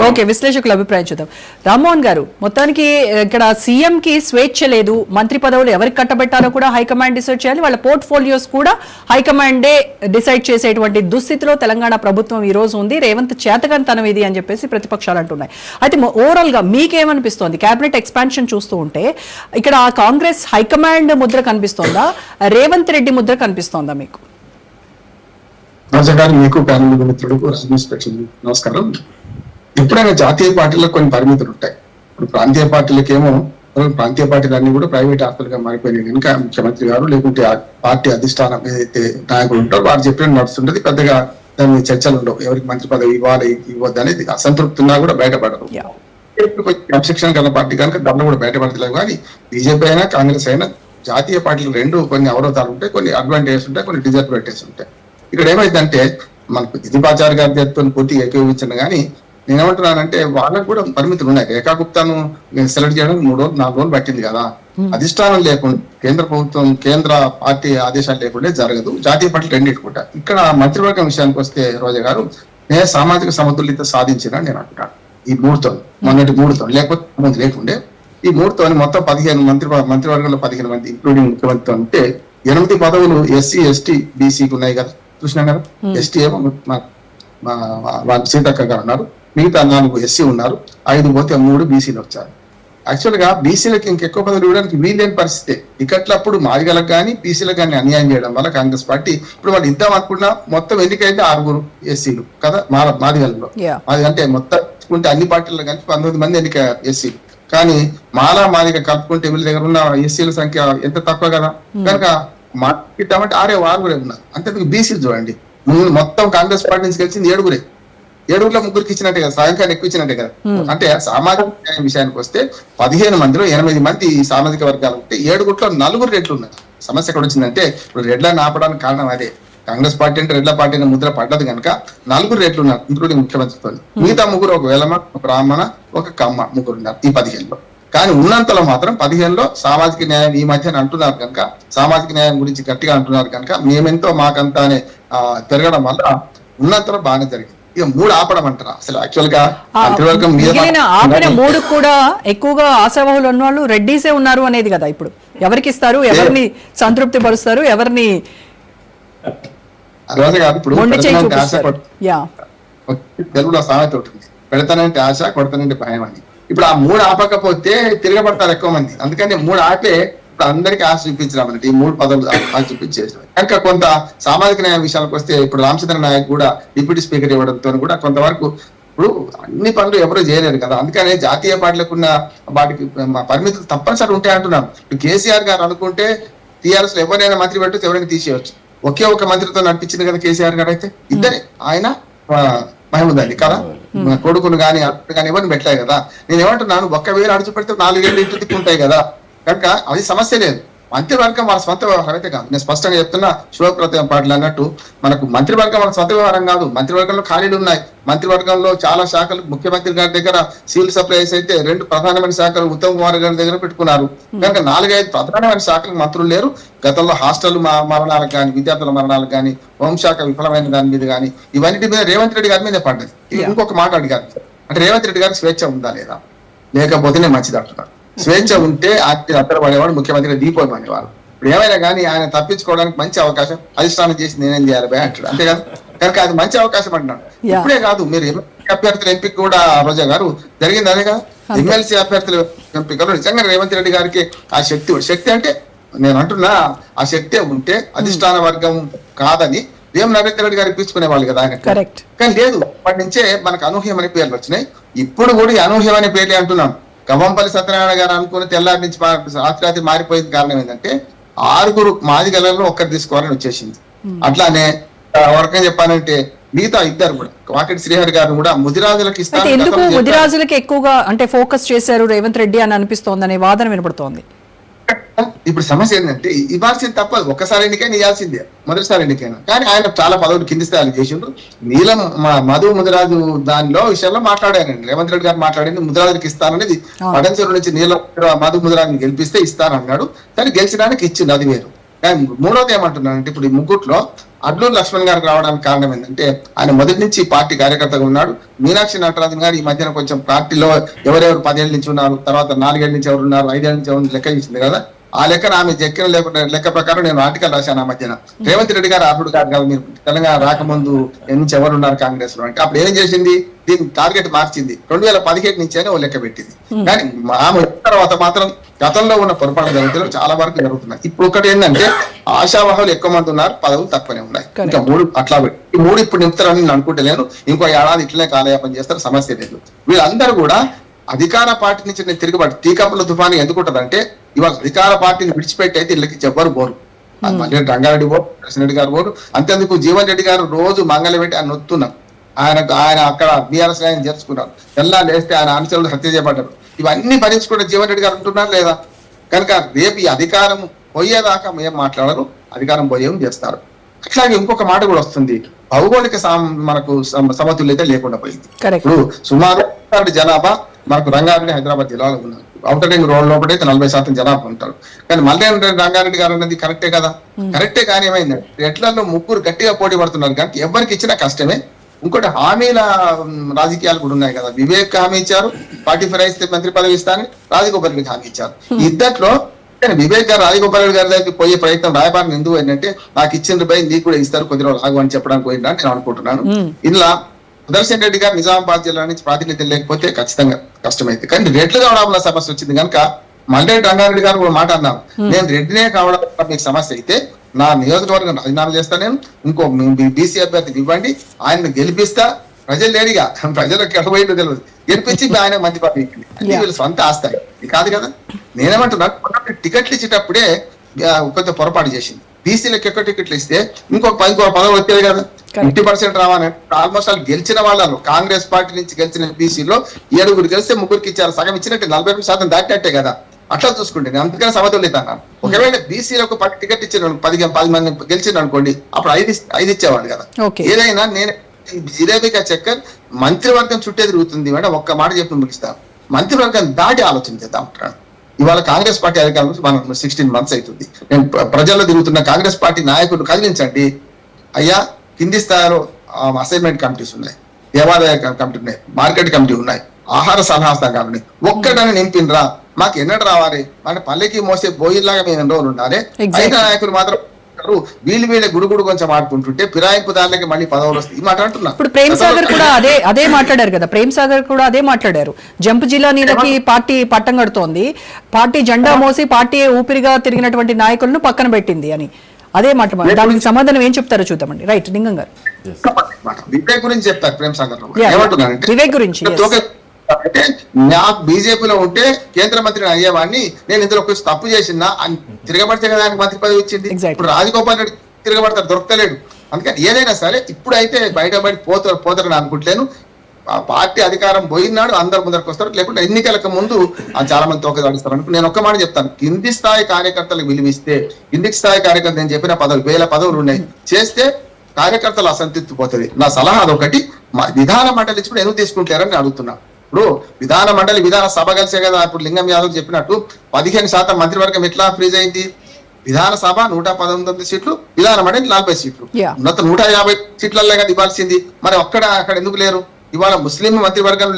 Okay, విశ్లేషకుల అభిప్రాయం చూద్దాం. రామ్మోహన్ గారు, మొత్తానికి ఇక్కడ సీఎం కి స్వేచ్ఛ లేదు, మంత్రి పదవులు ఎవరికి కట్టబెట్టాలో కూడా హైకమాండ్ డిసైడ్ చేయాలి, వాళ్ళ పోర్ట్ఫోలియోస్ కూడా హైకమాండే డిసైడ్ చేసేటువంటి దుస్థితిలో తెలంగాణ ప్రభుత్వం ఈ రోజు ఉంది. రేవంత్ చేతగానితనం ఇది అని చెప్పేసి ప్రతిపక్షాలు అంటున్నాయి. అయితే ఓవరాల్ గా మీకేమనిపిస్తోంది? కేబినెట్ ఎక్స్పాన్షన్ చూస్తూ ఉంటే ఇక్కడ కాంగ్రెస్ హైకమాండ్ ముద్ర కనిపిస్తోందా, రేవంత్ రెడ్డి ముద్ర కనిపిస్తోందా మీకు? మీకు ప్యానల్ మిత్రులకు నమస్కారం. ఎప్పుడైనా జాతీయ పార్టీలకు కొన్ని పరిమితులు ఉంటాయి. ఇప్పుడు ప్రాంతీయ పార్టీలకేమో ప్రాంతీయ పార్టీలన్నీ కూడా ప్రైవేట్ ఆస్తులుగా మారిపోయినాయి కనుక ముఖ్యమంత్రి గారు లేకుంటే పార్టీ అధిష్టానం ఏదైతే నాయకులు ఉంటారో వారు చెప్పిన నడుస్తుంటది. పెద్దగా దాని చర్చలు ఉండవు. ఎవరికి మంత్రి పదవి ఇవ్వాలి ఇవ్వద్దు అనేది అసంతృప్తి ఉన్నా కూడా బయటపడరు. క్రమశిక్షణ గల పార్టీ కనుక దాంట్లో కూడా బయటపడతలేదు. కానీ బీజేపీ అయినా కాంగ్రెస్ అయినా జాతీయ పార్టీలు రెండు కొన్ని అవరోధాలు ఉంటాయి, కొన్ని అడ్వాంటేజెస్ ఉంటాయి, కొన్ని డిసడ్వాంటేజెస్ ఉంటాయి. ఇక్కడ ఏమైందంటే మనకు దిలీపాచార్య గారి చేతితో పూర్తిగా ఏకీభవించను కానీ నేనేమంటున్నానంటే వాళ్ళకు కూడా పరిమితులు ఉన్నాయి. రేఖా గుప్తాను సెలెక్ట్ చేయడానికి 3 రోజులు 4 రోజులు పట్టింది కదా. అధిష్టానం లేకుండా కేంద్ర ప్రభుత్వం కేంద్ర పార్టీ ఆదేశాలు లేకుండా జరగదు. జాతీయ పార్టీలు రెండింటికుంటా. ఇక్కడ మంత్రివర్గం విషయానికి వస్తే రోజా గారు, నేను సామాజిక సమతుల్యత సాధించిన నేను అంటున్నాను. ఈ 3తో మొన్నటి 3తో లేకపోతే ముందు లేకుండే ఈ 3తో మొత్తం 15 మంత్రివర్గంలో 15 మంది ఇంక్లూడింగ్ ముఖ్యమంత్రితో ఉంటే 8 పదవులు ఎస్సీ ఎస్టీ బీసీకి ఉన్నాయి కదా, చూసినాం కదా. ఎస్టీ ఏమో సీతక్క గారు ఉన్నారు, మిగతా 4 ఎస్సీ ఉన్నారు, 5 పోతే 3 బీసీలు వచ్చారు. యాక్చువల్ గా బీసీలకు ఇంకెక్కువ పదవులు ఇవ్వడానికి వీలేని పరిస్థితి. టికెట్లప్పుడు మాదిగలకు కానీ బీసీలకు కానీ అన్యాయం చేయడం వల్ల కాంగ్రెస్ పార్టీ ఇప్పుడు వాళ్ళు ఇద్దాం అనుకున్నా మొత్తం ఎన్నికైతే 6 ఎస్సీలు కదా మాదిగలలో. అది అంటే మొత్తం అన్ని పార్టీల్లో కలిపి 19 మంది ఎన్నిక ఎస్సీలు. కానీ మాదిగ కలుపుకుంటే వీళ్ళ దగ్గర ఉన్న ఎస్సీల సంఖ్య ఎంత తక్కువ కదా. కనుక మాట్లాడమంటే 6 ఉన్నారు. అంతేందుకు బీసీలు చూడండి, మొత్తం కాంగ్రెస్ పార్టీ నుంచి గెలిచింది 7 7లో 3 ఇచ్చినట్టే కదా, సాయంకాలం ఎక్కువ ఇచ్చినట్టే కదా. అంటే సామాజిక న్యాయం విషయానికి వస్తే 15 మందిలో 8 మంది సామాజిక వర్గాలు ఉంటే 7 4 రెడ్లు ఉన్నారు. సమస్య ఎక్కడ వచ్చిందంటే ఇప్పుడు రెడ్లను ఆపడానికి కారణం అదే. కాంగ్రెస్ పార్టీ అంటే రెడ్ల పార్టీ ముద్ర పడ్డది కనుక 4 రెడ్లు ఉన్నారు ఇంక్లూడింగ్ ముఖ్యమంత్రితో. మిగతా 3 ఒక వెలమ, ఒక బ్రాహ్మణ, ఒక కమ్మ 3 ఉన్నారు ఈ 15లో. కానీ ఉన్నంతలో మాత్రం 15లో సామాజిక న్యాయం ఈ మధ్యన అంటున్నారు కనుక, సామాజిక న్యాయం గురించి గట్టిగా అంటున్నారు కనుక మేమెంతో మాకంతా అనే పెరగడం వల్ల ఉన్నంతలో బాగానే జరిగింది. ఇక 3 ఆపడం అంటారా? అసలు యాక్చువల్ గా మంత్రివర్గం ఆపిన 3 కూడా ఎక్కువగా ఆశావాహులు ఉన్న వాళ్ళు రెడ్డీసే ఉన్నారు అనేది కదా. ఇప్పుడు ఎవరికి ఇస్తారు, ఎవరిని సంతృప్తి పరుస్తారు, ఎవరిని తెలుగులో సామెత ఉంటుంది, పెడతానంటే ఆశ కొడతానంటే భయం అని. ఇప్పుడు ఆ 3 ఆపకపోతే తిరగబడతారు ఎక్కువ మంది. అందుకని 3 ఆపే ఇప్పుడు అందరికీ ఆశ చూపించడం అంటే ఈ 3 పదవులు ఆశ చూపించేసారు కనుక కొంత సామాజిక న్యాయ విషయాలకు వస్తే ఇప్పుడు రామచంద్ర నాయక్ కూడా డిప్యూటీ స్పీకర్ ఇవ్వడంతో కూడా కొంతవరకు ఇప్పుడు అన్ని పనులు ఎవరు చేయలేరు కదా. అందుకనే జాతీయ పార్టీలకు ఉన్న వాటికి పరిమితులు తప్పనిసరి ఉంటాయి అంటున్నాను. ఇప్పుడు కేసీఆర్ గారు అనుకుంటే టీఆర్ఎస్ లో ఎవరైనా మంత్రి పెట్టచ్చు, ఎవరైనా తీసేయచ్చు. ఒకే ఒక మంత్రితో నడిపించింది కదా కేసీఆర్ గారు. అయితే ఇద్దరే, ఆయన మహమూద్ అలీ కదా, కొడుకును కానీ అల్లుడు కానీ ఎవరిని పెట్టలేదు కదా. నేను ఏమంటున్నాను, 1,000 అడుచు పెడితే 4 ఏళ్ళు ఇంటి తిప్పుంటాయి కదా. కనుక అది సమస్య లేదు. మంత్రివర్గం వాళ్ళ స్వంత వ్యవహారం అయితే కాదు. నేను స్పష్టంగా చెప్తున్నా, శివప్రతాప్ పాటిల్ అన్నట్టు మనకు మంత్రివర్గం వాళ్ళ స్వంత వ్యవహారం కాదు. మంత్రివర్గంలో ఖాళీలు ఉన్నాయి. మంత్రివర్గంలో చాలా శాఖలు ముఖ్యమంత్రి గారి దగ్గర సివిల్ సప్లైస్ అయితే 2 ప్రధానమైన శాఖలు ఉత్తమ్ కుమార్ గారి దగ్గర పెట్టుకున్నారు. కనుక 4-5 ప్రధానమైన శాఖలకు మంత్రులు లేరు. గతంలో హాస్టల్ మరణాలకు కానీ, విద్యార్థుల మరణాలకు కానీ, హోంశాఖ విఫలమైన దాని మీద కానీ ఇవన్నిటి మీద రేవంత్ రెడ్డి గారి మీద పడ్డది. ఇంకొక మాట అడిగారు, అంటే రేవంత్ రెడ్డి గారికి స్వేచ్ఛ ఉందా లేదా, లేకపోతేనే మంచిది అంటున్నారు. స్వేచ్ఛ ఉంటే అత్తర పడేవాడు ముఖ్యమంత్రిగా దిగిపోమనేవారు. ఇప్పుడు ఏమైనా కానీ ఆయన తప్పించుకోవడానికి మంచి అవకాశం అధిష్టానం చేసి నేనేం చేయాలి భయ అంటాడు, అంతే కదా. కనుక అది మంచి అవకాశం అంటున్నాడు. ఇప్పుడే కాదు, మీరు ఎమ్మెల్సీ అభ్యర్థుల ఎంపిక కూడా రోజా గారు జరిగింది అదే కదా. ఎమ్మెల్సీ అభ్యర్థుల ఎంపికలో నిజంగా రేవంత్ రెడ్డి గారికి ఆ శక్తి అంటే నేను అంటున్నా, ఆ శక్తే ఉంటే అధిష్టాన వర్గం కాదని వేం నరేంద్ర రెడ్డి గారు ఇప్పించుకునే వాళ్ళు కదా ఆయన. కానీ లేదు, అప్పటి నుంచే మనకు అనూహ్యమైన పేర్లు వచ్చినాయి. ఇప్పుడు కూడా ఈ అనూహ్యమైన పేర్లే అంటున్నాం. గవ్వంపల్లి సత్యనారాయణ గారు అనుకుని తెల్లారి నుంచి రాత్రి మారిపోయింది. కారణం ఏంటంటే 6 మాదిగలలో 1 తీసుకోవాలని వచ్చేసింది. అట్లానే వరకం చెప్పాలంటే మిగతా 2 కూడా వాకిటి శ్రీహరి గారు కూడా ముదిరాజులకు ఇస్తారు. ఎందుకు ముదిరాజులకు ఎక్కువగా అంటే ఫోకస్ చేశారు రేవంత్ రెడ్డి అని అనిపిస్తోందనే వాదన వినపడుతోంది. ఇప్పుడు సమస్య ఏంటంటే ఇవ్వాల్సింది తప్పదు. ఒక్కసారి ఎన్నికైనా ఇవ్వాల్సిందే, మొదటిసారి ఎన్నికైనా. కానీ ఆయన చాలా పదవులు కింది స్థాయిలు చేసిండ్రు. నీలం మధు ముదిరాజు దానిలో విషయంలో మాట్లాడారండి. రేవంత్ రెడ్డి గారు మాట్లాడింది ముదిరాజులకు ఇస్తాననేది. పడంచెరు నుంచి నీలం మధు ముదిరాజుని గెలిపిస్తే ఇస్తానన్నాడు. కానీ గెలిచడానికి ఇచ్చింది, అది వేరు. కానీ 3వది ఏమంటున్నానంటే ఇప్పుడు ఈ 3లో అడ్లూరు లక్ష్మణ్ గారికి రావడానికి కారణం ఏంటంటే ఆయన మొదటి నుంచి పార్టీ కార్యకర్తగా ఉన్నాడు. మీనాక్షి నటరాజన్ గారు ఈ మధ్యన కొంచెం పార్టీలో ఎవరెవరు 10 ఏళ్ళ నుంచి ఉన్నారు, తర్వాత 4 ఏళ్ళ నుంచి ఎవరు ఉన్నారు, 5 ఏళ్ళ నుంచి ఎవరు లెక్క ఇచ్చింది కదా. ఆ లెక్కన ఆమె జక్కిన లేకుండా లెక్క ప్రకారం నేను ఆర్టికల్ రాశాను ఆ మధ్యన. రేవంత్ రెడ్డి గారు అర్హుడు కాదు కదా, మీరు తెలంగాణ రాకముందు నుంచి ఎవరున్నారు కాంగ్రెస్ లో అంటే అప్పుడు ఏం చేసింది, దీన్ని టార్గెట్ మార్చింది. 2017 నుంచి అని ఓ లెక్క పెట్టింది. కానీ ఆమె తర్వాత మాత్రం గతంలో ఉన్న పొరపాటు జరుగుతున్నాయి, చాలా వరకు జరుగుతున్నాయి. ఇప్పుడు ఒకటి ఏంటంటే ఆశావాహులు ఎక్కువ మంది ఉన్నారు, పదవులు తక్కువనే ఉన్నాయి. ఇంకా 3 అట్లా పెట్టి ఈ 3 ఇప్పుడు నింపుతారని నేను అనుకుంటలేను. ఇంకో ఏడాది ఇట్లనే కాలయాపన చేస్తారు, సమస్య లేదు. వీళ్ళందరూ కూడా అధికార పార్టీ నుంచి నేను తిరుగుబాటు టీకప్పుల తుఫాను ఎందుకు ఉంటదంటే ఇవాళ అధికార పార్టీని విడిచిపెట్టి అయితే ఇళ్ళకి ఎవ్వరు పోరు. మళ్ళీ రంగారెడ్డి పోరు, కృష్ణరెడ్డి గారు పోరు. అంతేందుకు జీవన్ రెడ్డి గారు రోజు మంగళ పెట్టి ఆయన నొత్తున్నాం. ఆయన అక్కడ బీఆర్ఎస్ ఆయన చేర్చుకున్నారు. ఎలా లేస్తే ఆయన అనుచరులు హత్య చేయబడ్డారు. ఇవన్నీ భరించుకుంటే జీవన్ రెడ్డి గారు ఉంటున్నారు లేదా? కనుక రేపు ఈ అధికారం పోయేదాకా మేము మాట్లాడరు, అధికారం పోయేం చేస్తారు. అట్లాగే ఇంకొక మాట కూడా వస్తుంది, భౌగోళిక మనకు సమతుల్యత లేకుండా పోయింది. ఇప్పుడు సుమారు జనాభా మనకు రంగారెడ్డి హైదరాబాద్ జిల్లాలో ఉన్నారు. ఔటర్ రింగ్ రోడ్ లోపల అయితే 40% జనాభా ఉంటారు. కానీ మళ్ళీ రంగారెడ్డి గారు అనేది కరెక్టే కదా, కరెక్టే. కానీ ఏమైందంటే ఎట్లలో 3 గట్టిగా పోటీ పడుతున్నారు. కానీ ఎవరికి ఇచ్చినా కష్టమే. ఇంకోటి హామీల రాజకీయాలు కూడా ఉన్నాయి కదా. వివేక్ హామీ ఇచ్చారు, 45 ఇస్తే మంత్రి పదవి ఇస్తానని రాజగోపాల్ రెడ్డికి హామీ ఇచ్చారు. ఇద్దట్లో వివేక్ గారు రాజగోపాల్ రెడ్డి గారి దగ్గరికి పోయే ప్రయత్నం రాయబారం ఎందుకు ఏంటంటే నాకు ఇచ్చిన పై నీకు కూడా ఇస్తారు, కొద్ది రోజులు ఆగు అని చెప్పడానికి పోయిందా నేను అనుకుంటున్నాను. ఇలా సుదర్శన్ రెడ్డి గారు నిజామాబాద్ జిల్లా నుంచి ప్రాతినిధ్యం లేకపోతే ఖచ్చితంగా కష్టమైంది. కానీ రెడ్లు కావడంలో సమస్య వచ్చింది కనుక మళ్ళీ రంగారెడ్డి గారు కూడా మాట అన్నారు, నేను రెడ్డినే కావడం మీకు సమస్య అయితే నా నియోజకవర్గం రాజీనామా చేస్తా, నేను ఇంకో బీసీ అభ్యర్థిని ఇవ్వండి, ఆయన గెలిపిస్తా. ప్రజలు లేడిగా, ప్రజలకు ఎడబోయిందో తెలియదు, గెలిపించి ఆయన మంచి పని అంటే వీళ్ళు సొంత ఆస్తాయి కాదు కదా. నేనేమంటున్నా, టికెట్లు ఇచ్చేటప్పుడే కొంచెం పొరపాటు చేసింది. బీసీలకు ఎక్కువ టికెట్లు ఇస్తే ఇంకో 10 పదవులు వచ్చేది కదా, 50% రావాలని. ఆల్మోస్ట్ వాళ్ళు గెలిచిన వాళ్ళు కాంగ్రెస్ పార్టీ నుంచి గెలిచిన బీసీలో 7 గెలిస్తే 3 ఇచ్చారు, సగం ఇచ్చినట్టు 40% దాటినట్టే కదా. అట్లా చూసుకుంటే అందుకని సమతుల్యత అన్నాను. ఒకవేళ బీసీలకు 10 టికెట్ ఇచ్చిన 10 మంది గెలిచిన అనుకోండి, అప్పుడు 5 ఇచ్చేవాళ్ళు కదా. ఏదైనా నేను జిలేబీగా చక్కర్ మంత్రివర్గం చుట్టే తిరుగుతుంది అంటే ఒక్క మాట చెప్పి ముగిస్తాను, మంత్రివర్గం దాటి ఆలోచన చేద్దాం అంటున్నాను. ఇవాళ కాంగ్రెస్ పార్టీ అధికారం మనం 16 months అవుతుంది. నేను ప్రజల్లో తిరుగుతున్న కాంగ్రెస్ పార్టీ నాయకులు కదిలించండి అయ్యా. కింది స్థాయిలో అసైన్మెంట్ కమిటీస్ ఉన్నాయి, దేవాదాయ కమిటీ ఉన్నాయి, మార్కెట్ కమిటీ ఉన్నాయి, ఆహార సలహా సంఘాలు ఉన్నాయి. ఒక్కడని నింపినరా, మాకు ఎన్నడు రావాలి అంటే పల్లెకి మోసే బోయిల్లాగా మేము ఎన్ని రోజులు ఉండాలి. అయినా నాయకులు మాత్రం వీళ్ళ గుడుగుడు కొంచెం ఆడుకుంటుంటే ఫిరాయింపు దానికి మళ్ళీ పదవులు వస్తాయి. ఈ మాట అంటున్నా. ఇప్పుడు ప్రేమ్ సాగర్ కూడా అదే మాట్లాడారు కదా, ప్రేమ్ సాగర్ కూడా అదే మాట్లాడారు. జంప్ జిల్లా నీళ్ళకి పార్టీ పట్టం కడుతోంది, పార్టీ జెండా మోసి పార్టీ ఊపిరిగా తిరిగినటువంటి నాయకులను పక్కన పెట్టింది అని అదే మాట. దానికి సమాధానం ఏం చెప్తారో చూద్దామండి. రైట్, లింగం గారు వివేక్ గురించి చెప్తారు. ప్రేమ్ సాగర్ ఏమంటున్నారంటే వివేక్ గురించి అంటే నాకు బీజేపీలో ఉంటే కేంద్ర మంత్రిని అయ్యేవాడిని, నేను ఇందులో కొంచెం తప్పు చేసిందా అని తిరగబడితే కదా ఆయనకు మంత్రి పదవి ఇచ్చింది. ఇప్పుడు రాజగోపాల్ రెడ్డి తిరగబడతారు, దొరకలేడు. అందుకని ఏదైనా సరే ఇప్పుడైతే బయటపడి పోతారని అనుకుంటలేను. పార్టీ అధికారం పోయినాడు అందరు ముందరకు వస్తారు, లేకుంటే ఎన్నికలకు ముందు చాలా మంది తోకదాడిస్తారు అనుకో. నేను ఒక్క మాట చెప్తాను, కింది స్థాయి కార్యకర్తలకు విలువిస్తే, కింది స్థాయి కార్యకర్తలు నేను చెప్పిన 10,000 పదవులు ఉన్నాయి చేస్తే కార్యకర్తలు అసంతృప్తి పోతుంది. నా సలహా అదొకటి. విధాన మండలి ఇప్పుడు ఎందుకు తీసుకుంటారని అడుగుతున్నా. ఇప్పుడు విధాన మండలి విధాన సభ కలిసే కదా. ఇప్పుడు లింగం యాదవ్ చెప్పినట్టు 15% మంత్రివర్గం ఎట్లా ఫ్రీజ్ అయింది? విధానసభ 119 సీట్లు, విధాన మండలి 40 సీట్లు, మొత్తం 150 సీట్లల్లో కదా ఇవ్వాల్సింది. మరి అక్కడ ఎందుకు లేరు? ఇవాళ ముస్లిం మంత్రివర్గం